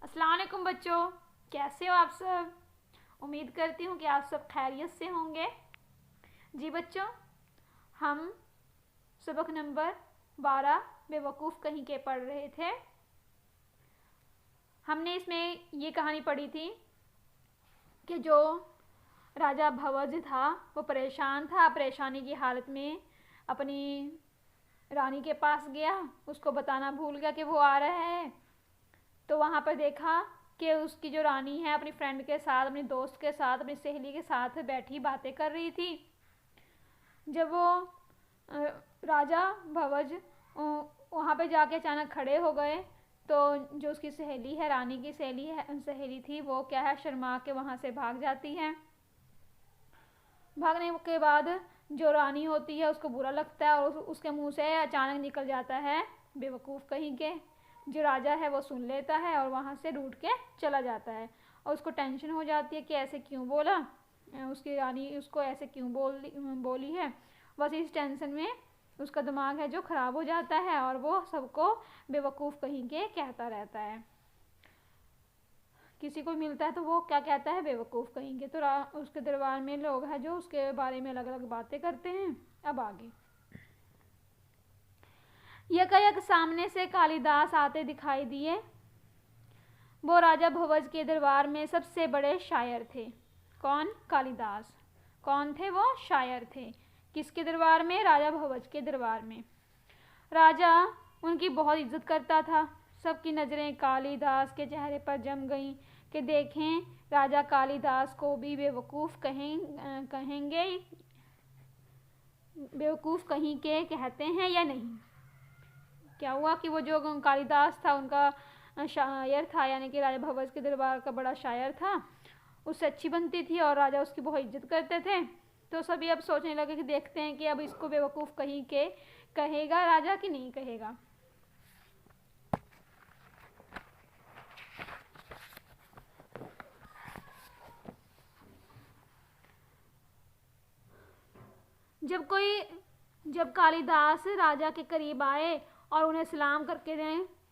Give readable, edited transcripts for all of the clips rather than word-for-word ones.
अस्सलाम वालेकुम बच्चों, कैसे हो आप सब। उम्मीद करती हूँ कि आप सब खैरियत से होंगे। जी बच्चों, हम सबक नंबर 12 बेवकूफ़ कहीं के पढ़ रहे थे। हमने इसमें ये कहानी पढ़ी थी कि जो राजा भवज था वो परेशान था। परेशानी की हालत में अपनी रानी के पास गया, उसको बताना भूल गया कि वो आ रहा है। तो वहाँ पर देखा कि उसकी जो रानी है अपनी फ्रेंड के साथ, अपनी दोस्त के साथ, अपनी सहेली के साथ बैठी बातें कर रही थी। जब वो राजा भवज वहाँ पे जाके अचानक खड़े हो गए तो जो उसकी सहेली है, रानी की सहेली थी, वो क्या है, शर्मा के वहाँ से भाग जाती है। भागने के बाद जो रानी होती है उसको बुरा लगता है और उसके मुंह से अचानक निकल जाता है बेवकूफ़ कहीं के। जो राजा है वो सुन लेता है और वहाँ से रूठ के चला जाता है और उसको टेंशन हो जाती है कि ऐसे क्यों बोला, उसकी रानी उसको ऐसे क्यों बोली है। बस इस टेंशन में उसका दिमाग है जो ख़राब हो जाता है और वो सबको बेवकूफ़ कहीं के कहता रहता है। किसी को मिलता है तो वो क्या कहता है, बेवकूफ़ कहेंगे। तो उसके दरबार में लोग हैं जो उसके बारे में अलग अलग बातें करते हैं। अब आगे, यकायक सामने से कालिदास आते दिखाई दिए। वो राजा भवज के दरबार में सबसे बड़े शायर थे। कौन? कालिदास। कौन थे वो? शायर थे। किसके दरबार में? राजा भवज के दरबार में। राजा उनकी बहुत इज्जत करता था। सबकी नज़रें कालिदास के चेहरे पर जम गईं कि देखें राजा कालिदास को भी बेवकूफ़ कहेंगे, बेवकूफ़ कहीं के कहते हैं या नहीं। क्या हुआ कि वो जो कालिदास था उनका शायर था, यानी कि राजा भवज के दरबार का बड़ा शायर था, उससे अच्छी बनती थी और राजा उसकी बहुत इज्जत करते थे। तो सभी अब सोचने लगे कि देखते हैं कि अब इसको बेवकूफ़ कहीं के कहेगा राजा कि नहीं कहेगा। जब कालिदास राजा के करीब आए और उन्हें सलाम करके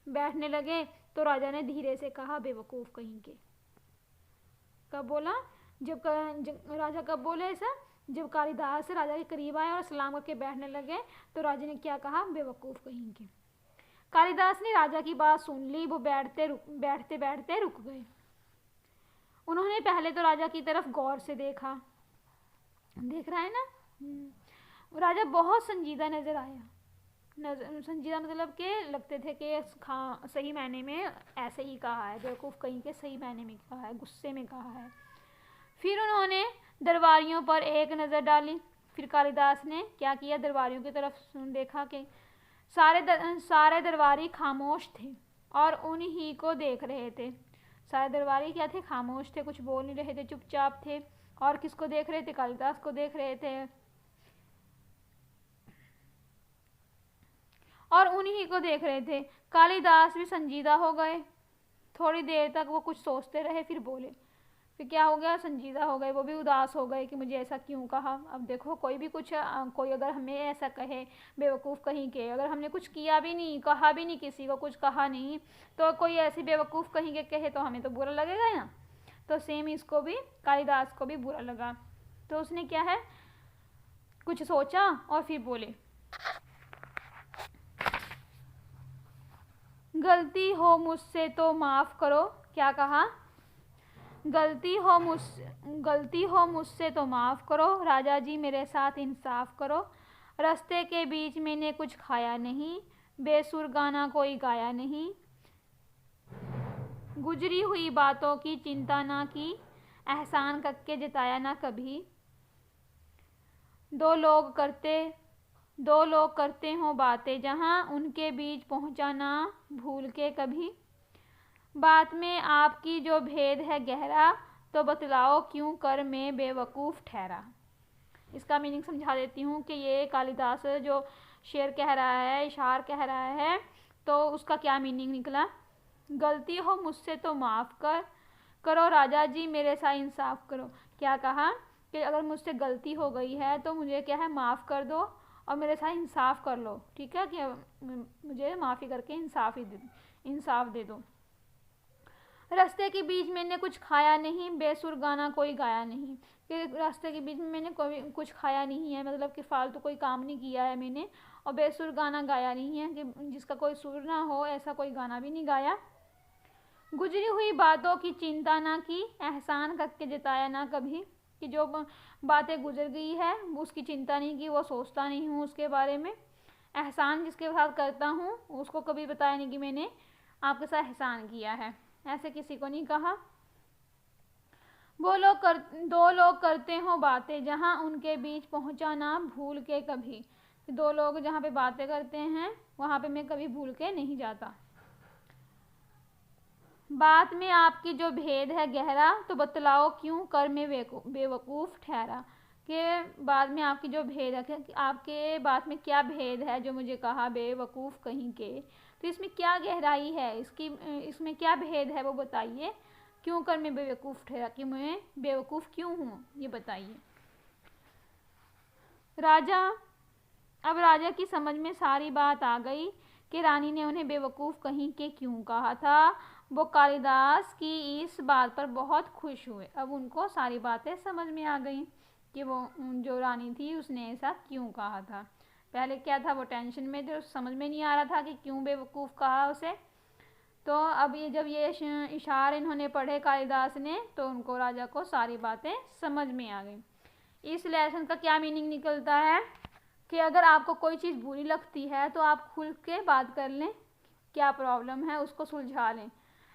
बैठने लगे तो राजा ने धीरे से कहा, बेवकूफ़ कहीं के। कब बोला? जब राजा कब बोले ऐसा? जब कालिदास राजा के करीब आए और सलाम करके बैठने लगे तो राजा ने क्या कहा? बेवकूफ़ कहीं के। कालिदास ने राजा की बात सुन ली। वो बैठते बैठते रुक गए। उन्होंने पहले तो राजा की तरफ गौर से देखा। देख रहा है ना, राजा बहुत संजीदा नज़र आया। संजीदा मतलब के लगते थे कि सही मायने में ऐसे ही कहा है, बेवकूफ़ कहीं के सही मायने में कहा है, गुस्से में कहा है। फिर उन्होंने दरबारियों पर एक नज़र डाली। फिर कालिदास ने क्या किया? दरबारियों की तरफ देखा कि सारे दरबारी खामोश थे और उन्हीं को देख रहे थे। सारे दरबारी क्या थे? खामोश थे, कुछ बोल नहीं रहे थे, चुपचाप थे। और किसको देख रहे थे? कालिदास को देख रहे थे और उन्हीं को देख रहे थे। कालिदास भी संजीदा हो गए। थोड़ी देर तक वो कुछ सोचते रहे, फिर बोले। फिर क्या हो गया? संजीदा हो गए, वो भी उदास हो गए कि मुझे ऐसा क्यों कहा। अब देखो, कोई अगर हमें ऐसा कहे बेवकूफ़ कहीं के, अगर हमने कुछ किया भी नहीं, कहा भी नहीं, किसी को कुछ कहा नहीं, तो कोई ऐसी बेवकूफ़ कहीं के कहे तो हमें तो बुरा लगेगा ना। तो सेम इसको भी, कालिदास को भी बुरा लगा। तो उसने क्या है, कुछ सोचा और फिर बोले, गलती हो मुझसे तो माफ़ करो। क्या कहा? गलती हो मुझसे तो माफ़ करो। राजा जी मेरे साथ इंसाफ करो। रास्ते के बीच मैंने कुछ खाया नहीं, बेसुर गाना कोई गाया नहीं, गुजरी हुई बातों की चिंता ना की, एहसान करके जताया ना कभी। दो लोग करते हों बातें जहाँ, उनके बीच पहुँचा ना भूल के कभी। बात में आपकी जो भेद है गहरा, तो बतलाओ क्यों कर मैं बेवकूफ़ ठहरा। इसका मीनिंग समझा देती हूँ कि ये कालिदास जो शेर कह रहा है, इशार कह रहा है, तो उसका क्या मीनिंग निकला। गलती हो मुझसे तो माफ़ करो राजा जी मेरे साथ इंसाफ करो। क्या कहा कि अगर मुझसे गलती हो गई है तो मुझे क्या है, माफ़ कर दो और मेरे साथ इंसाफ कर लो, ठीक है, कि मुझे माफ़ी करके इंसाफ दे दो। रास्ते के बीच मैंने कुछ खाया नहीं, बेसुर गाना कोई गाया नहीं। कि रास्ते के बीच में मैंने कोई कुछ खाया नहीं है, मतलब कि फालतू कोई काम नहीं किया है मैंने, और बेसुर गाना गाया नहीं है कि जिसका कोई सुर ना हो, ऐसा कोई गाना भी नहीं गाया। गुजरी हुई बातों की चिंता ना की, एहसान करके जताया ना कभी, कि जो बातें गुजर गई है उसकी चिंता नहीं की, वो सोचता नहीं हूँ उसके बारे में। एहसान जिसके साथ करता हूँ उसको कभी बताया नहीं कि मैंने आपके साथ एहसान किया है, ऐसे किसी को नहीं कहा। दो लोग करते हो बातें, जहाँ उनके बीच पहुँचा ना भूल के कभी। दो लोग जहाँ पे बातें करते हैं वहाँ पे मैं कभी भूल के नहीं जाता। बात में आपकी जो भेद है गहरा, तो बतलाओ क्यों कर मैं बेवकूफ़ ठहरा। कि बात में आपकी जो भेद है, कि आपके बात में क्या भेद है जो मुझे कहा बेवकूफ़ कहीं के, तो इसमें क्या गहराई है, इसमें क्या भेद है वो बताइए। क्यों कर मैं बेवकूफ़ ठहरा, कि मैं बेवकूफ़ क्यों हूँ ये बताइए। अब राजा की समझ में सारी बात आ गई कि रानी ने उन्हें बेवकूफ़ कहीं के क्यों कहा था। वो कालिदास की इस बात पर बहुत खुश हुए। अब उनको सारी बातें समझ में आ गई कि वो जो रानी थी उसने ऐसा क्यों कहा था। पहले क्या था, वो टेंशन में थे, समझ में नहीं आ रहा था कि क्यों बेवकूफ़ कहा उसे। तो अब ये जब ये इशारे इन्होंने पढ़े कालिदास ने, तो उनको राजा को सारी बातें समझ में आ गई। इस लेसन का क्या मीनिंग निकलता है कि अगर आपको कोई चीज़ बुरी लगती है तो आप खुल के बात कर लें, क्या प्रॉब्लम है उसको सुलझा लें।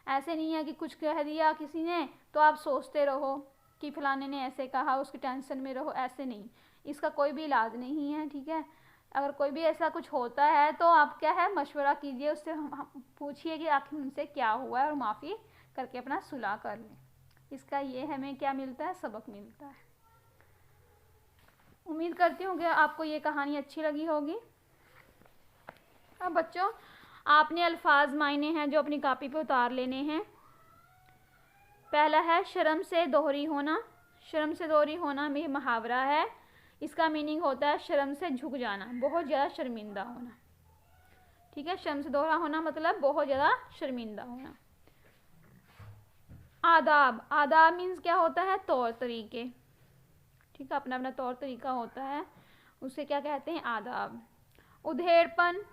ऐसे नहीं है कि कुछ कह दिया किसी ने तो आप सोचते रहो कि फलाने ने ऐसे कहा, उसकी टेंशन में रहो, ऐसे नहीं, इसका कोई भी इलाज नहीं है, ठीक है। अगर कोई भी ऐसा कुछ होता है तो आप क्या है, मशवरा कीजिए, उससे पूछिए कि आखिर उनसे क्या हुआ है, और माफ़ी करके अपना सुलह कर लें। इसका ये हमें क्या मिलता है, सबक मिलता है। उम्मीद करती हूँ कि आपको ये कहानी अच्छी लगी होगी। अब बच्चों, आपने अल्फाज मायने हैं जो अपनी कॉपी पे उतार लेने हैं। पहला है शर्म से दोहरी होना। शर्म से दोहरी होना में मुहावरा है, इसका मीनिंग होता है शर्म से झुक जाना, बहुत ज़्यादा शर्मिंदा होना, ठीक है। शर्म से दोहरा होना मतलब बहुत ज़्यादा शर्मिंदा होना। आदाब, आदाब मीन्स क्या होता है, तौर तरीके, ठीक है, अपना अपना तौर तरीका होता है, उसे क्या कहते हैं, आदाब। उधेड़पन,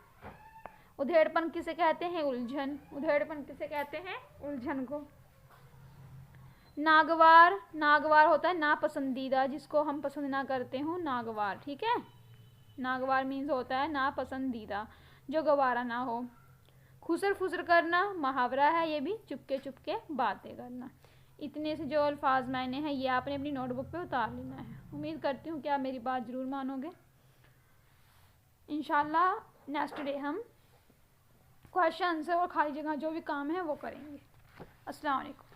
उधेड़पन किसे कहते हैं, उलझन। उधेड़पन किसे कहते हैं, उलझन को। नागवार, नागवार होता है नापसंदीदा, जिसको हम पसंद ना करते हो, नागवार, ठीक है। नागवार मीन्स होता है नापसंदीदा, जो गवारा ना हो। खुसर फुसर करना मुहावरा है, ये भी चुपके चुपके बातें करना। इतने से जो अल्फाज मैंने हैं ये आपने अपनी नोटबुक पे उतार लेना है। उम्मीद करती हूँ कि आप मेरी बात ज़रूर मानोगे। इंशाल्लाह नेक्स्ट डे हम क्वेश्चन आंसर और खाली जगह जो भी काम है वो करेंगे। अस्सलाम वालेकुम।